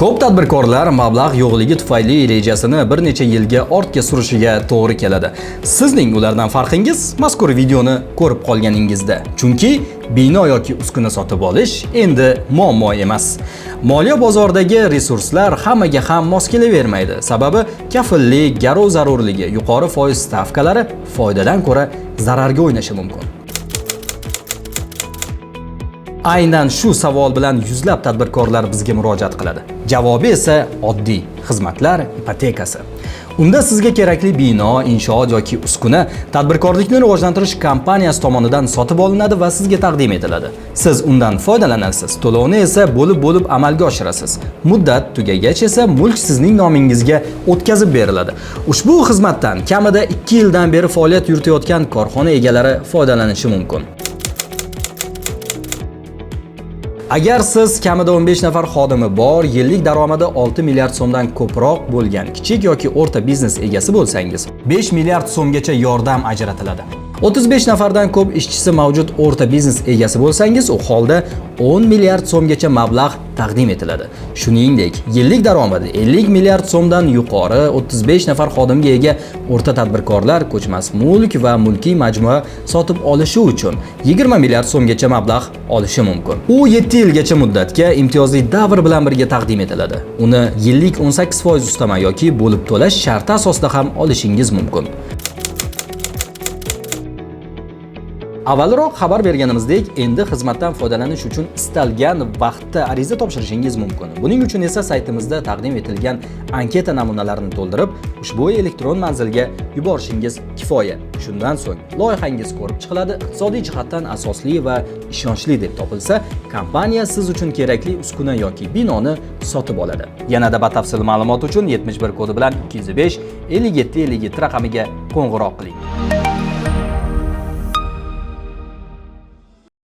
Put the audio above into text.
Ko'p tadbirkorlar mablag' yo'qligi tufayli rejasini bir necha yilga ortga surishiga to'g'ri keladi. Sizning ulardan farqingiz mazkur videoni ko'rib qolganingizda. Chunki bino yoki uskuna sotib olish endi muammo emas. Moliya bozoridagi resurslar hammaga ham mos kelavermaydi. Sababi kafillik, garov zarurligi, yuqori foiz stavkalari foydadan ko'ra zararga o'ynashi mumkin. Aynan shu savol bilan yuzlab tadbirkorlar bizga murojaat qiladi. Javobi esa oddiy: xizmatlar ipotekasi. Unda sizga kerakli bino, inshoot yoki uskuna tadbirkorlikni rivojlantirish kompaniyasi tomonidan sotib olinadi va sizga taqdim etiladi. Siz undan foydalanasiz, to'lovni esa bo'lib amalga oshirasiz. Muddat tugagach esa mulk sizning nomingizga o'tkazib beriladi. Ushbu xizmatdan kamida 2 yildan beri faoliyat yuritayotgan korxona egalari foydalanishi mumkin. Agar siz kamida 15 nafar xodimi bor, yillik daromadi 6 milliard so'mdan ko'proq bo'lgan kichik yoki o'rta biznes egasi bo'lsangiz, 5 milliard so'mgacha yordam ajratiladi. 35 nafardan ko'p ishchisi mavjud o'rta biznes egasi bo'lsangiz, u holda 10 milliard so'mgacha mablag' taqdim etiladi. Shuningdek, yillik daromadi 50 milliard so'mdan yuqori 35 nafar xodimga ega o'rta tadbirkorlar ko'chmas mulk va mulkiy majmua sotib olishi uchun 20 milliard so'mgacha mablag' olishi mumkin. U 7 yilgacha muddatga imtiyozli davr bilan birga taqdim etiladi. Uni yillik 18% ustama yoki bo'lib to'lash sharti asosida ham olishingiz mumkin. Avvalroq xabar berganimizdek, endi xizmatdan foydalanish uchun istalgan vaqtda ariza topshirishingiz mumkin. Buning uchun esa saytimizda taqdim etilgan anketa namunalarini to'ldirib, ushbu elektron manzilga yuborishingiz kifoya. Shundan so'ng loyihangiz ko'rib chiqiladi, iqtisodiy jihatdan asosli va ishonchli deb topilsa, kompaniya siz uchun kerakli uskuna yoki binoni sotib oladi. Yanada batafsil ma'lumot uchun 71 kodi bilan 205 57 57 raqamiga qo'ng'iroq qiling.